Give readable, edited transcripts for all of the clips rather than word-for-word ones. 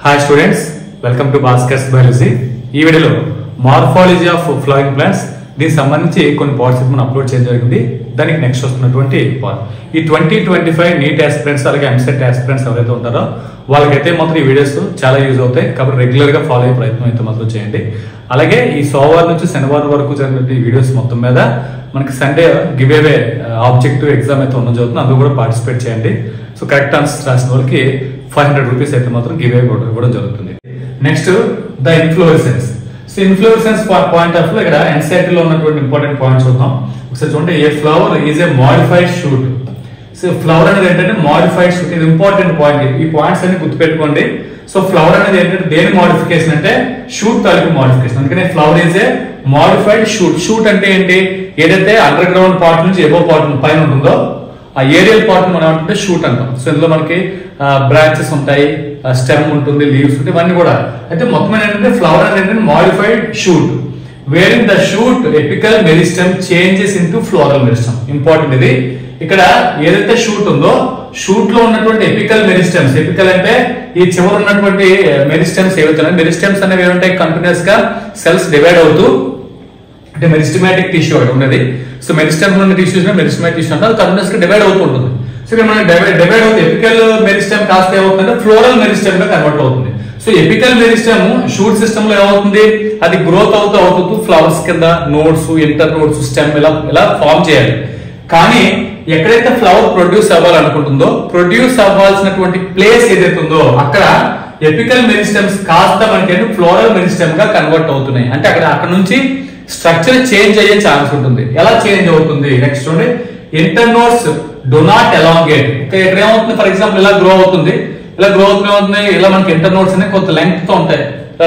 Hi students, welcome to Bhaskar's biology. ఈ వీడియోలో morphology of flowering plants దీనికి సంబంధించి కొన్ని పార్ట్స్ మనం అప్లోడ్ చేయడం జరిగింది. దానికి నెక్స్ట్ వస్తున్నటువంటి పార్ట్ ఈ 2025 నీట్ ఆస్పిరెంట్స్ అలాగే ఎంసెట్ ఆస్పిరెంట్స్ ఎవరైతే ఉంటారో వాళ్ళకైతే మాత్రం ఈ వీడియోస్ చాలా యూజ్ అవుతాయి. కాబట్టి రెగ్యులర్ గా ఫాలో అయ్యే ప్రయత్నం అయితే మాత్రం చేయండి. అలాగే ఈ సోమవారం నుంచి శనివారం వరకు జరిగిన వీడియోస్ మొత్తం మీద మనకి Sunday give away objective exam అయితే ఉండడం జరుగుతుంది. అందులో కూడా పార్టిసిపేట్ చేయండి. సో కరెక్ట్ ఆన్సర్స్ రాసిన వాళ్ళకి 500 రూపీస్ అయితే మాత్రం గివ్ అవే ఇవ్వడం జరుగుతుంది. Next the inflorescence. So inflorescence point of లో ఇక్కడ ఎన్సైటీ లో ఉన్నటువంటి ఇంపార్టెంట్ పాయింట్స్ చూద్దాం. ఒకసారి చూడండి, a flower is a modified shoot. So flower అనేది ఏంటంటే మోడిఫైడ్ షూట్. ఇది ఇంపార్టెంట్ పాయింట్. ఈ పాయింట్స్ అన్ని గుర్తుపెట్టుకోండి. సో ఫ్లవర్ అనేది ఏంటంటే దేని మోడిఫికేషన్ అంటే షూట్ తాలూకు మోడిఫికేషన్. అందుకనే flower is a modified shoot. Shoot అంటే ఏంటి? ఏదైతే అండర్ గ్రౌండ్ పార్ట్ నుంచి ఎబో పార్ట్ పైన ఉంటుందో ఆ ఏరియల్ పార్ట్ మనం ఏమంటే షూట్ అంటాం. సో ఇందులో మనకి బ్రాంచెస్ ఉంటాయి, స్టెమ్ ఉంటుంది, లీవ్స్ ఉంటాయి, ఇవన్నీ కూడా. అయితే మొత్తం ఏంటంటే ఫ్లవర్ అనేది modified shoot wearing the shoot apical meristem changes into floral meristem. Important ఇది. ఇక్కడ ఏదైతే షూట్ ఉందో షూట్ లో ఉన్నటువంటి ఎపికల్ మెరిస్టమ్స్, ఎపికల్ అంటే ఈ చివర ఉన్నటువంటి మెరిస్టమ్స్ ఏవైతే మెరిస్టమ్స్ అనేవి ఏమంటాయి కంటిన్యూస్ గా సెల్స్ డివైడ్ అవుతూ అంటే మెరిస్టమాటిక్ టిష్యూ ఒకటి ఉన్నది. సో మెరిస్టమ్ ఉన్న టిష్యూస్ మెరిస్టమాటిక్ టిష్యూ అంటే కంటిన్యూస్ గా డివైడ్ అవుతూ ఉంటుంది. సో ఇక్కడ మనకి డివైడ్ అవుతుంది. ఎపికల్ మెరిస్టమ్ కాస్త ఏమవుతుందంటే ఫ్లోరల్ మెరిస్టమ్ గా కన్వర్ట్ అవుతుంది. So apical meristem shoot system లో ఏమవుతుంది? అది గ్రోత్ అవుతూ ఫ్లవర్స్ కింద నోడ్స్, ఇంటర్ నోడ్స్, స్టెమ్ ఇలా ఫామ్ చేయాలి. కానీ ఎక్కడైతే ఫ్లవర్ ప్రొడ్యూస్ అవ్వాలనుకుంటుందో ప్రొడ్యూస్ అవ్వాల్సినటువంటి ప్లేస్ ఏదైతే ఉందో అక్కడ ఎపికల్ మెరిస్టమ్స్ కాస్త మనకి ఫ్లోరల్ మెరిస్టమ్ గా కన్వర్ట్ అవుతున్నాయి. అంటే అక్కడ నుంచి స్ట్రక్చర్ చేంజ్ అయ్యే ఛాన్స్ ఉంటుంది. ఎలా చేంజ్ అవుతుంది? నెక్స్ట్ చూడండి, internodes do not elongate. ఇక్కడ ఏమవుతుంది? ఫర్ ఎగ్జాంపుల్ ఇలా గ్రో అవుతుంది. ఇలా మనకి ఇంటర్ నోడ్స్ అనేవి కొంత లెంగ్త్ తో ఉంటాయి,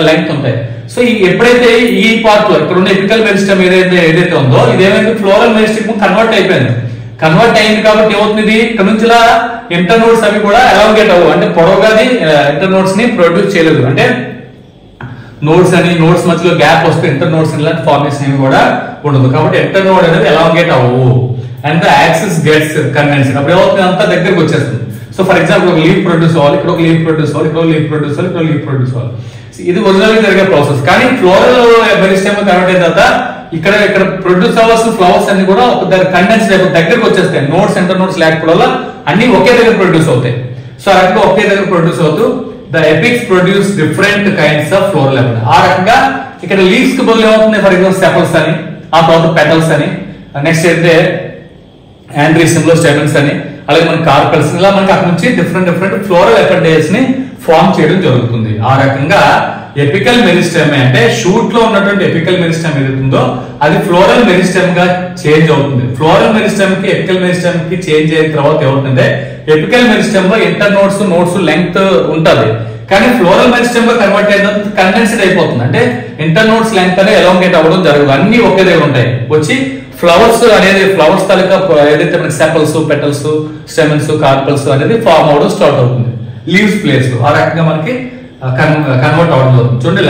లెంగ్త్ ఉంటాయి. సో ఎప్పుడైతే ఈ పార్ట్ లో ఇక్కడ ఉన్న ఎపికల్ మెరిస్టమ్ ఏదైతే ఉందో ఇదేమైంది? ఫ్లోరల్ మెరిస్టమ్ కన్వర్ట్ అయిపోయింది. కన్వర్ట్ అయింది కాబట్టి ఏమవుతుంది? ఇక్కడ నుంచి ఇలా ఇంటర్ నోడ్స్ అవి కూడా ఎలాంగేట్ అవ్వు, అంటే పొడవుగా ఇంటర్ నోడ్స్ ని ప్రొడ్యూస్ చేయలేదు. అంటే నోడ్స్ మధ్యలో గ్యాప్ వస్తే ఇంటర్ నోడ్స్ ఇలాంటి ఫార్మేషన్ ఏమి కూడా ఉండదు. కాబట్టి ఇంటర్ నోడ్ అనేది ఎలాంగేట్ అవ్వవు and the axis gets convention. అప్పుడు ఏమవుతుంది? అంతా దగ్గరకు వచ్చేస్తుంది. సో ఫర్ ఎగ్జాంపుల్ ఒక లీవ్ ప్రొడ్యూస్ అవ్వాలి, ఇక్కడ ఒక లీవ్ ప్రొడ్యూస్ అవ్వాలి, ఇక్కడ లీవ్ ప్రొడ్యూస్ అవ్వాలి, ఇక్కడ లీవ్ ప్రొడ్యూస్ అవ్వాలి. ఇది ఒరిజినల్ గా జరిగే ప్రాసెస్. కానీ ఫ్లోరల్ మెరిస్టమ్ కన్వర్ట్ అయిన తర్వాత ఇక్కడ ప్రొడ్యూస్ అవ్వాల్సిన ఫ్లవర్స్ అన్ని కూడా కండెన్స్ దగ్గరకు వచ్చేస్తాయి. నోట్స్ ఇంటర్ నోట్స్ లేకపోవడం వల్ల అన్ని ఒకే దగ్గర ప్రొడ్యూస్ అవుతాయి. సో ఆ రకంగా ఒకే దగ్గర ప్రొడ్యూస్ అవుతూ the epics produce different kinds of floral epic. ఆ రకంగా ఇక్కడ లీవ్స్ కి బదులు ఏమవుతుంది? ఫర్ ఎగ్జాంపుల్ సెపల్స్ అని, ఆ తర్వాత పెటల్స్ అని, నెక్స్ట్ అయితే యాండ్రీసిమ్ లో స్టెమిన్స్ అని, అలాగే మన కార్పల్స్, ఇలా మనకి అక్కడ నుంచి డిఫరెంట్ ఫ్లోరల్ ఎపిడేస్ ని ఫామ్ చేయడం జరుగుతుంది. ఆ రకంగా ఎపికల్ మెరిస్టమ్ అంటే షూట్ లో ఉన్నటువంటి ఎపికల్ మెరిస్టమ్ ఏదైతుందో అది ఫ్లోరల్ మెరిస్టమ్ గా చేంజ్ అవుతుంది. ఫ్లోరల్ మెరిస్టమ్ కి ఎపికల్ మెరిస్టమ్ కి చేంజ్ అయిన తర్వాత ఏమవుతుందంటే ఎపికల్ మెరిస్టమ్ లో ఇంటర్ నోడ్స్ లెంగ్త్ ఉంటది. కానీ ఫ్లోరల్ మెరిస్టమ్ గా కన్వర్ట్ అయిన కండెన్స్డ్ అయిపోతుంది. అంటే ఇంటర్ నోడ్స్ లెంగ్త్ అనేది ఎలాంగేట్ అవ్వడం జరగదు. అన్ని ఒకే దగ్గర ఉంటాయి. వచ్చి ఫ్లవర్స్ అనేది ఫ్లవర్స్ తాలూకా ఏదైతే మనకి సెపల్స్, పెటల్స్, స్టెమిన్స్, కార్పల్స్ అనేది ఫామ్ అవడం స్టార్ట్ అవుతుంది లీవ్స్ ప్లేస్ లో. ఆ రకంగా మనకి కన్వర్ట్ అవడం జరుగుతుంది. చూడండి,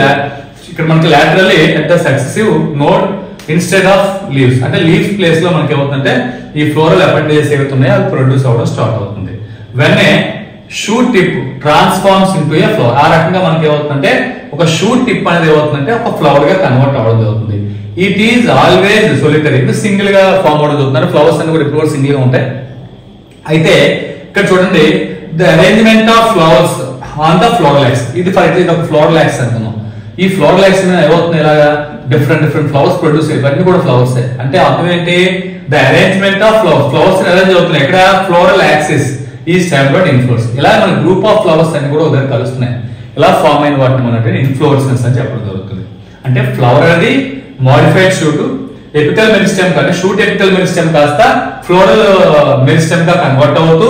ఇక్కడ మనకి laterally at the successive node instead of leaves, అంటే లీవ్స్ ప్లేస్ లో మనకి ఏమవుతుందంటే ఈ ఫ్లోరల్ అపెండేజెస్ ఏవైతే ఉన్నాయో అది ప్రొడ్యూస్ అవ్వడం స్టార్ట్ అవుతుంది. When a shoot tip transforms into A flower. ఆ రకంగా మనకి ఏమవుతుందంటే ఒక షూట్ టిప్ అనేది ఏమవుతుందంటే ఒక ఫ్లవర్ గా కన్వర్ట్ అవ్వడం జరుగుతుంది. It is always solitary. ఇది సింగిల్ గా ఫామ్ అవడం జరుగుతుంది. ఫ్లవర్స్ అన్ని కూడా ఇప్పుడు సింగిల్ గా ఉంటాయి. అయితే ఇక్కడ చూడండి, the arrangement of flowers on the floral axis. ఇది ఫర్ ఎగ్జాంపుల్ ఒక ఫ్లోరల్ యాక్సిస్ అంటున్నాం. ఈ ఫ్లోరల్ యాక్సిస్ ఏమవుతుంది? ఇలాగా డిఫరెంట్ ఫ్లవర్స్ ప్రొడ్యూస్ అయ్యి ఇవన్నీ కూడా ఫ్లవర్స్. అంటే అర్థం ఏంటి? The arrangement of flowers arrange అవుతున్నాయి. ఇక్కడ ఫ్లోరల్ యాక్సిస్ ఈ స్టాండర్డ్ ఇన్ఫ్లోర్స్. ఇలా మన గ్రూప్ ఆఫ్ ఫ్లవర్స్ అన్ని కూడా ఉదయం కలుస్తున్నాయి. ఇలా ఫామ్ అయిన వాటిని మనం ఇన్ఫ్లోరెసెన్స్ అని చెప్పడం జరుగుతుంది. అంటే ఫ్లవర్ అనేది మోడిఫైడ్ షూట్ ఎపికల్ మెరిస్టమ్ కంటే షూట్ ఎపికల్ మెరిస్టమ్ కాస్త ఫ్లోరల్ మెరిస్టమ్ గా కన్వర్ట్ అవుతూ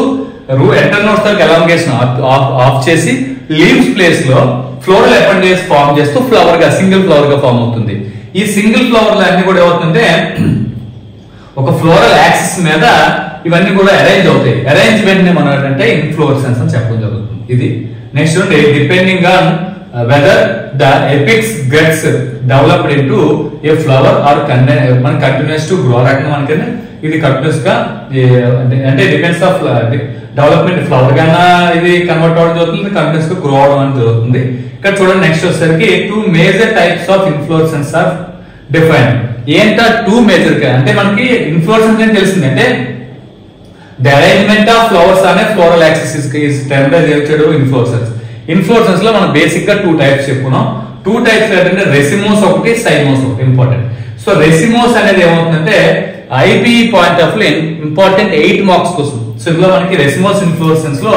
ఎంటర్ నోడ్స్ ఎలాంగేషన్ ఆఫ్ చేసి లీవ్స్ ప్లేస్ లో ఫ్లోరల్ అపెండేజ్ ఫామ్ చేస్తూ ఫ్లవర్ గా సింగిల్ ఫ్లవర్ గా ఫామ్ అవుతుంది. ఈ సింగిల్ ఫ్లవర్ లో అన్ని కూడా ఏమవుతుందంటే ఒక ఫ్లోరల్ యాక్సిస్ మీద ఇవన్నీ కూడా అరేంజ్ అవుతాయి. అరేంజ్మెంట్ ని మనం ఏంటంటే ఇన్ఫ్లోరెసెన్స్ అని చెప్పడం జరుగుతుంది. ఇది నెక్స్ట్ ఉండే depending on whether the apex gets developed into a flower or continues to grow. రకంగా మనకి ఇది కంటిన్యూస్ గా అంటే డిపెండ్స్ ఆఫ్ డెవలప్మెంట్ ఫ్లవర్ గానా ఇది కన్వర్ట్ అవడం జరుగుతుంది, కంటిన్యూస్ గా గ్రో అవడం అనేది జరుగుతుంది. ఇక్కడ చూడండి నెక్స్ట్ వచ్చేసరికి 2 major types of inflorescence are defined. ఏంటా 2 మేజర్ అంటే మనకి ఇన్ఫ్లోరెసెన్స్ అని తెలిసింది అంటే ది అరేంజ్మెంట్ ఆఫ్ ఫ్లవర్స్ అనే floral axis is termed as inflorescence. Inflorescence లో మనం బేసిక్ గా 2 టైప్స్ చెప్పుకున్నాం. 2 టైప్స్ ఏంటంటే రెసిమోస్ ఒకటి, సైమోస్ ఒకటి ఇంపార్టెంట్. సో రెసిమోస్ అనేది ఏమవుతుందంటే IB point of view important 8 marks కోసం. సో ఇందులో మనకి రెసిమోస్ ఇన్ఫ్లోరెసెన్స్ లో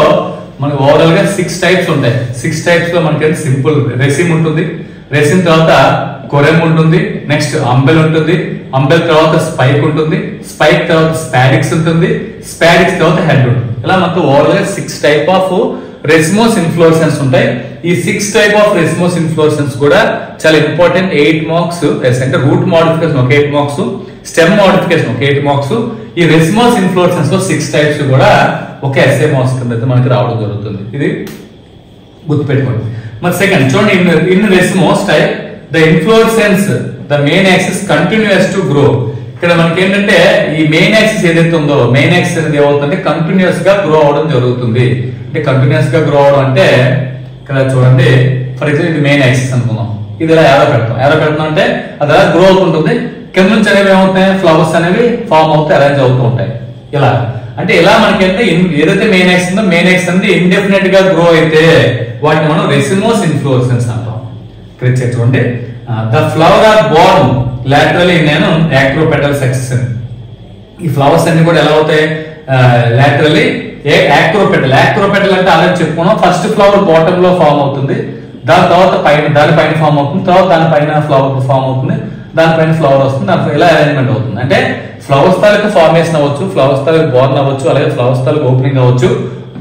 మనకి ఓవరాల్ గా 6 టైప్స్ ఉంటాయి. 6 టైప్స్ లో మనకి సింపుల్ రెసిమ్ ఉంటుంది, రెసిమ్ తర్వాత కొరెమ్ ఉంటుంది, నెక్స్ట్ అంబెల్ ఉంటుంది, అంబెల్ తర్వాత స్పైక్ ఉంటుంది, స్పైక్ తర్వాత స్పాడిక్స్ ఉంటుంది, స్పాడిక్స్ తర్వాత హెడ్ ఉంటుంది. ఇలా మనకు ఓవరాల్ గా 6 టైప్ ఆఫ్ రెసిమోస్ ఇన్ఫ్లోరెసెన్స్ ఉంటాయి. ఈ 6 టైప్ ఆఫ్ రెసిమోస్ ఇన్ఫ్లోరెసెన్స్ కూడా చాలా ఇంపార్టెంట్ 8 మార్క్స్. అంటే రూట్ మోడిఫికేషన్ ఒక 8 మార్క్స్, స్టెమ్ మోడిఫికేషన్ ఒక 8 మార్క్స్. ఈ రెసిమోస్ ఇన్ఫ్లోరెసెన్స్ లో 6 టైప్స్ కూడా ఒక ఎస్ఏ మార్క్స్ కింద అయితే మనకి రావడం జరుగుతుంది. ఇది గుర్తుపెట్టుకోండి. మరి సెకండ్ చూడండి, in racemose type the inflorescence the main axis continues to grow. ఇక్కడ మనకి ఏంటంటే ఈ మెయిన్ యాక్సిస్ ఏదైతే ఉందో మెయిన్ యాక్సిస్ అనేది ఏమవుతుంది కంటిన్యూస్ గా గ్రో అవడం జరుగుతుంది. అంటే కంటిన్యూస్ గా గ్రో అవడం అంటే ఇక్కడ చూడండి ఫర్ ఎగ్జాంపుల్ ఇది మెయిన్ యాక్సిస్ అనుకుందాం, ఇది ఇలా ఏదో పెడతాం అంటే అది అలా గ్రో అవుతుంటుంది. కింద నుంచి అనేవి ఏమవుతాయి ఫ్లవర్స్ అనేవి ఫామ్ అవుతాయి, అరేంజ్ అవుతూ ఉంటాయి. ఇలా అంటే ఇలా మనకైతే ఏదైతే మెయిన్ యాక్సిస్ ఉందో మెయిన్ యాక్సిస్ అనేది ఇండెఫినెట్ గా గ్రో అయితే వాటిని మనం రెసిమోస్ ఇన్ఫ్లోరెసెన్స్ అంటాం. ఇక్కడ చూడండి the flower are borne laterally in an acropetal section. ఈ ఫ్లవర్స్ అన్ని కూడా ఎలా అవుతాయి laterally acropetal అంటే ఆల్రెడీ చెప్పుకున్నాం. ఫస్ట్ ఫ్లవర్ బాటమ్ లో ఫామ్ అవుతుంది, దాని తర్వాత దానిపైన ఫామ్ అవుతుంది, తర్వాత దానిపైన ఫ్లవర్ ఫామ్ అవుతుంది, దానిపైన ఫ్లవర్ వస్తుంది, దాని ఇలా అరేంజ్మెంట్ అవుతుంది. అంటే ఫ్లవర్స్ తాలూకు ఫార్మేషన్ అవ్వచ్చు, ఫ్లవర్స్ తాలూకు బోర్న్ అవ్వచ్చు, అలాగే ఫ్లవర్స్ తాలూకు ఓపెనింగ్ అవ్వచ్చు,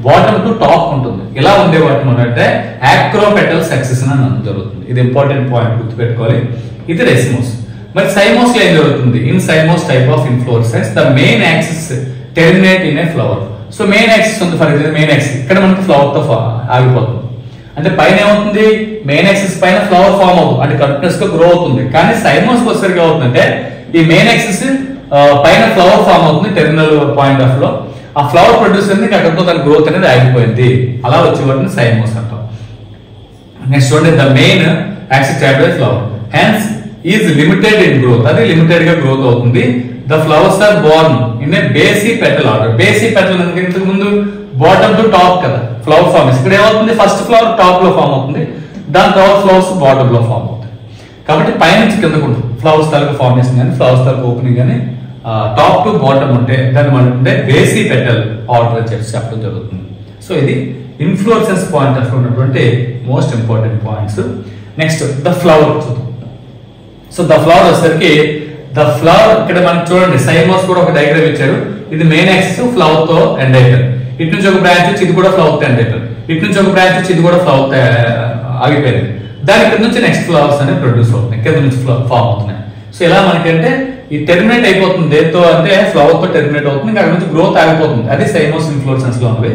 బాటమ్ టు టాప్ ఉంటుంది. ఇలా ఉండే వాటిని అంటే యాక్రోపెటల్ సక్సెషన్ అని జరుగుతుంది. ఇది ఇంపార్టెంట్ పాయింట్ గుర్తుపెట్టుకోవాలి. ఇది రెసిమోస్. మరి సైమోస్ లో ఏం జరుగుతుంది? In cymose type of inflorescence the main axis terminate in a flower. So main axis ఉంది, ఫర్ ఎగ్జాంపుల్ మెయిన్ యాక్సిస్ ఇక్కడ మనకి ఫ్లవర్ తో ఆగిపోతుంది. అంటే పైన ఏమవుతుంది మెయిన్ యాక్సిస్ పైన ఫ్లవర్ ఫామ్ అవుతుంది, అంటే కంటిన్యూస్ గా గ్రో అవుతుంది. కానీ సైమోస్ వచ్చేసరికి అవుతుందంటే ఈ మెయిన్ యాక్సిస్ పైన ఫ్లవర్ ఫామ్ అవుతుంది టెర్మినల్ పాయింట్ ఆఫ్ లో, ఆ ఫ్లవర్ ప్రొడ్యూస్ అయింది, అక్కడితో దాని గ్రోత్ అనేది ఆగిపోయింది. అలా వచ్చే వాటిని సైమోస్ అంటాం. నెక్స్ట్ చూడండి the main axis flower hence is limited in growth. అది లిమిటెడ్ గా గ్రోత్ అవుతుంది. The flowers are borne in a basipetal order. Basipetal ఇంతకు ముందు బాటమ్ టు టాప్ కదా ఫ్లవర్ ఫార్మేషన్. ఇక్కడ ఏమవుతుంది ఫస్ట్ ఫ్లవర్ టాప్ లో ఫామ్ అవుతుంది, దాని తర్వాత ఫ్లవర్స్ బాటమ్ లో ఫామ్ అవుతాయి. కాబట్టి పైనుంచి కిందకు ఉంటుంది ఫ్లవర్స్ తాలూకు ఫార్మేషన్ కానీ ఫ్లవర్స్ తాలూకు ఓపెనింగ్ కానీ టాప్ టు బాటమ్ ఉంటే దాన్ని మనం అంటే బేసి పెటల్ ఆర్డర్ చెప్పడం జరుగుతుంది. సో ఇది ఇన్ఫ్లోరెసెన్స్ పాయింట్ ఆఫ్ ఉన్నటువంటి most important points. Next the flower చూద్దాం. సో ద ఫ్లవర్ వచ్చేసరికి ద ఫ్లవర్ ఇక్కడ మనకి చూడండి సైమోస్ కూడా ఒక డయాగ్రామ్ ఇచ్చారు. ఇది మెయిన్ యాక్సిస్ ఫ్లవర్ తో ఎండ్ అవుతారు. ఇటు నుంచి ఒక బ్రాంచ్ వచ్చి ఇది కూడా ఫ్లవర్ తో ఎండ్ అవుతారు. ఇటు నుంచి ఒక బ్రాంచ్ వచ్చి ఇది కూడా ఫ్లవర్ తో ఆగిపోయింది. దాని కింద నుంచి నెక్స్ట్ ఫ్లవర్స్ అనేవి ప్రొడ్యూస్ అవుతున్నాయి, కింద నుంచి ఫామ్ అవుతున్నాయి. సో ఇలా మనకంటే ఈ టెర్మినేట్ అయిపోతుంది దేంతో అంటే ఫ్లవర్ తో టెర్మినేట్ అవుతుంది, అక్కడ నుంచి గ్రోత్ ఆగిపోతుంది. అది సైమోస్ ఇన్ఫ్లోరెసెన్స్ లో ఉంది.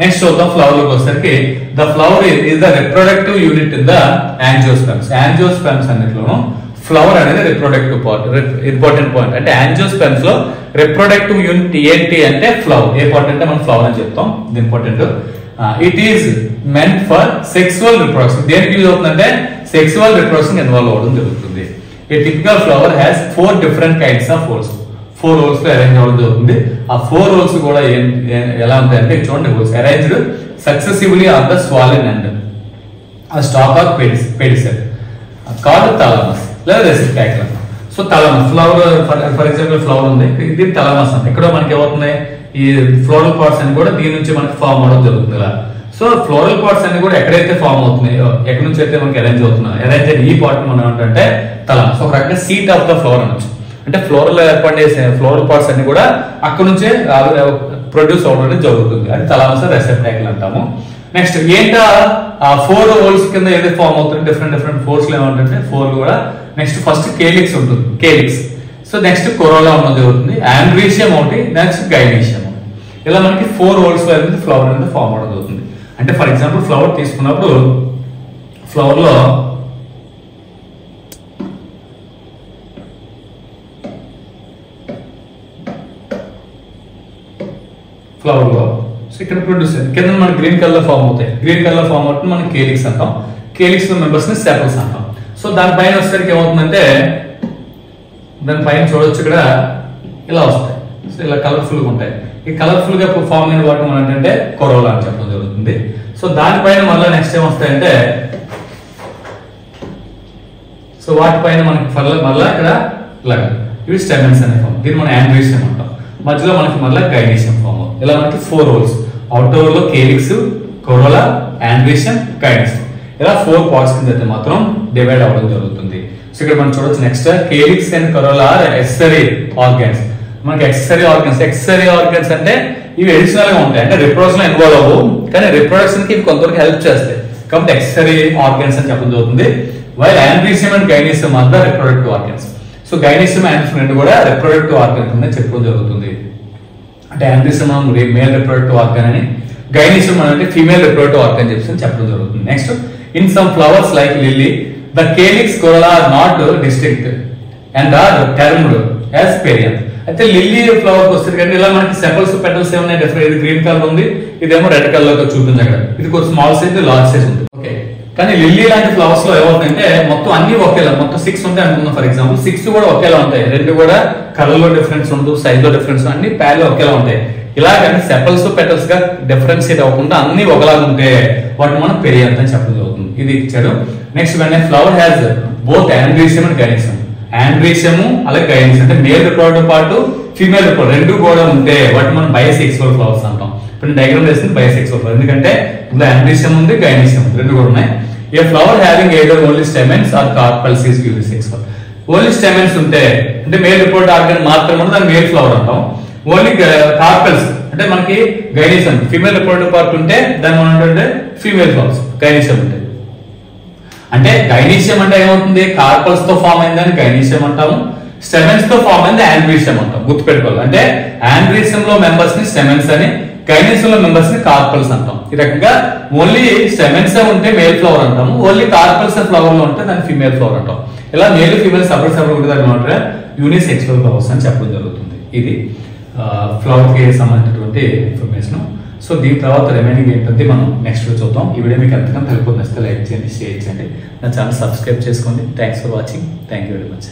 నెక్స్ట్ చూద్దాం ఫ్లవర్ లోకి వచ్చేసరికి the flower is the reproductive unit in the angiosperms. Angiosperms అన్నిట్లోనూ ఫ్లవర్ అనేది రిప్రొడక్టివ్ పార్ట్, ఇంపార్టెంట్ పాయింట్. అంటే యాంజియోస్పెర్మ్స్ లో రిప్రొడక్టివ్ యూనిట్ ఏంటి అంటే ఫ్లవర్. ఏ పార్ట్ అంటే మనం ఫ్లవర్ అని చెప్తాం, ఇది important. It is meant for sexual reproduction. దేనికి యూజ్ అవుతుందంటే సెక్సువల్ రిప్రొడక్షన్ ఇన్వాల్వ్ అవ్వడం జరుగుతుంది. A typical flower has 4 different kinds of whorls. 4 whorls లో అరేంజ్ అవ్వడం జరుగుతుంది. ఆ 4 హోల్స్ కూడా ఎలా ఉంటాయంటే చూడండి whorls arranged successively on the swollen end a stalk of pedicel called thalamus లేదా receptacle. So thalamus flower for example flower ఉంది, ఇది థాలమస్ అంటే ఇక్కడ మనకి ఏమవుతుంది ఈ ఫ్లోరల్ పార్ట్స్ అని కూడా దీని నుంచి మనకి ఫామ్ అవడం జరుగుతుంది. ఇలా సో ఫ్లోరల్ పార్ట్స్ అన్ని కూడా ఎక్కడైతే ఫామ్ అవుతున్నాయో ఎక్కడి నుంచి అయితే మనకి అరేంజ్ అవుతున్నాయి అరేంజ్ ఈ పార్ట్ మనం ఏంటంటే థాలమస్. ఒక రకంగా సీట్ ఆఫ్ ద ఫ్లవర్ అనొచ్చు. అంటే ఫ్లోరల్ ఏర్పాటు చేసే ఫ్లోరల్ పార్ట్స్ అన్ని కూడా అక్కడ నుంచే ప్రొడ్యూస్ అవడం జరుగుతుంది. అది థాలమస్ రెసెప్టాక్యులమ్ అంటాము. నెక్స్ట్ ఏంటా ఆ 4 హోల్స్ కింద ఏదైతే ఫామ్ అవుతుంది డిఫరెంట్ ఫోర్స్ ఏమంటే 4 కూడా. నెక్స్ట్ ఫస్ట్ కేలిక్స్ ఉంటుంది, కేలిక్స్. సో నెక్స్ట్ కొరోలా ఉన్నది జరుగుతుంది, ఆండ్రీషియం ఒకటి, నెక్స్ట్ గైనీషియం. ఇలా మనకి 4 హోల్స్ అనేది ఫ్లవర్ అనేది ఫామ్ అవడం జరుగుతుంది. అంటే ఫర్ ఎగ్జాంపుల్ ఫ్లవర్ తీసుకున్నప్పుడు ఫ్లవర్ లో సో ఇక్కడ ప్రొడ్యూసర్ కింద మనకి గ్రీన్ కలర్ ఫామ్ అవుతాయి. గ్రీన్ కలర్ ఫామ్ అవుతుంది మనం కేలిక్స్ అంటాం. కేలిక్స్ లో మెంబర్స్ ని సెపల్స్ అంటాం. సో దానిపైన వచ్చేసరికి ఏమవుతుందంటే దానిపైన చూడొచ్చు ఇక్కడ ఇలా వస్తాయి. సో ఇలా కలర్ఫుల్ గా ఉంటాయి. ఈ కలర్ఫుల్ గా ఫామ్ అయిన వాటి మనం ఏంటంటే కొరోలా అని చెప్పడం జరుగుతుంది. సో దానిపైన మళ్ళీ నెక్స్ట్ ఏం వస్తాయంటే సో వాటిపైన మనకి మళ్ళీ ఇక్కడ ఇలాగా ఇవి స్టెమెన్స్ అనే ఫామ్. దీన్ని మనం యాండ్రీషియం అంటాం. మధ్యలో మనకి మళ్ళీ గైనీషియం ఫామ్. ఇలా మనకి 4 రోల్స్ అవుట్డోర్ లో కేలిక్స్, కొరోలా, యాండ్రీషియం, గైనీషియం ఇలా 4 పార్ట్స్ కింద అయితే మాత్రం డివైడ్ అవ్వడం జరుగుతుంది. సో ఇక్కడ మనం చూడొచ్చు next calyx and corolla accessory organs. మనకి ఎక్సెసరీ ఆర్గన్స్ అంటే ఇవి ఎడిషనల్ గా ఉంటాయి. అంటే రిప్రొడక్షన్ లో ఇన్వాల్వ్ అవ్వవు కానీ రిప్రొడక్షన్ కి ఇవి కొంతవరకు హెల్ప్ చేస్తాయి కాబట్టి ఎక్సెసరీ ఆర్గన్స్ అని చెప్పడం జరుగుతుంది. While androecium and gynoecium are the reproductive organs. So gynoecium androecium రెండు కూడా రిప్రొడక్టివ్ ఆర్గన్ కింద చెప్పడం జరుగుతుంది. అంటే యాండ్రీషియం మేల్ రిప్రొడక్టివ్ ఆర్గన్ అని, గైనీషియం అంటే ఫీమేల్ రిప్రొడక్టివ్ ఆర్గన్ చెప్పడం జరుగుతుంది. Next in some flowers like lily the calyx corolla are not distinct and are termed as perianth. అయితే లిల్లీ ఫ్లవర్ వస్తుంది కానీ ఇలా మనకి సెపల్స్ పెటల్స్ ఏమన్నా డిఫరెంట్. ఇది గ్రీన్ కలర్ ఉంది, ఇదేమో రెడ్ కలర్ లో చూపింది అక్కడ. ఇది కొంచెం స్మాల్ సైజ్, లార్జ్ సైజ్ ఉంది. ఓకే కానీ లిల్లీ లాంటి ఫ్లవర్స్ లో ఏమవుతుందంటే మొత్తం అన్ని ఒకేలా, మొత్తం 6 ఉంటాయి అనుకున్నాం ఫర్ ఎగ్జాంపుల్. 6 కూడా ఒకేలా ఉంటాయి. 2 కూడా కలర్ లో డిఫరెన్స్ ఉండదు, సైజ్ లో డిఫరెన్స్, అన్ని ప్యాల్ ఒకేలా ఉంటాయి. ఇలాగని సెపల్స్ పెటల్స్ గా డిఫరెన్షియేట్ అవ్వకుండా అన్ని ఒకలాగా ఉంటే వాటిని మనం పెరియంత్ అని చెప్పడం జరుగుతుంది. ఇది ఇచ్చాడు. Next when flower has both androecium and gynoecium. Androecium అలాగే గైనీషియం అంటే male reproductive part, female reproductive రెండు కూడా ఉంటే వాటిని మనం బైసెక్సువల్ ఫ్లవర్స్ అంటాం. ఇప్పుడు డయాగ్రామ్ వేసింది బైసెక్సువల్ ఫ్లవర్ ఎందుకంటే ఇందులో యాండ్రీషియం ఉంది, గైనీషియం ఉంది, రెండు కూడా ఉన్నాయి. A flower having either only stamens or carpels is unisexual. Only stamens ఉంటే అంటే మేల్ రిప్రొడక్టివ్ ఆర్గన్ మాత్రమే దాన్ని మేల్ ఫ్లవర్ అంటాం. ఓన్లీ కార్పల్స్ అంటే మనకి గైనీషియం ఫీమేల్ రిప్రొడక్టివ్ పార్ట్ ఉంటే దాన్ని మనం అంటే ఫీమేల్ ఫ్లవర్స్ గైనీషియం ఉంటాయి. అంటే గైనీషియం అంటే ఏమవుతుంది, కార్పల్స్ తో ఫామ్ అయిందని గైనీషియం అంటాము, స్టెమెన్స్ తో ఫామ్ అయింది యాండ్రీషియం అంటాం. గుర్తుపెట్టుకోవాలి. అంటే యాండ్రీషియం లో మెంబర్స్ ని స్టెమెన్స్ అని, గైనీషియం లో మెంబర్స్ ని కార్పల్స్ అంటాం. ఈ రకంగా ఓన్లీ స్టెమెన్స్ ఉంటే మేల్ ఫ్లవర్ అంటాము, ఓన్లీ కార్పల్స్ ఫ్లవర్ లో ఉంటే దాన్ని ఫీమేల్ ఫ్లవర్ అంటాం. ఇలా మేల్ ఫీమేల్ సపరేట్ ఉంటుంది అనమాట. యూనిసెక్సువల్ ఫ్లవర్స్ అని చెప్పడం జరుగుతుంది. ఇది ఫ్లవర్ కి సంబంధించినటువంటి ఇన్ఫర్మేషన్. సో దీని తర్వాత రిమైనింగ్ ఏంటంటే మనం నెక్స్ట్ చూద్దాం. ఈ వీడియో మీకు ఎంతకన్నా తెలుపు నచ్చితే లైక్ చేయండి, షేర్ చేయండి, నా ఛానల్ సబ్స్క్రైబ్ చేసుకోండి. Thanks for watching. Thank you very much.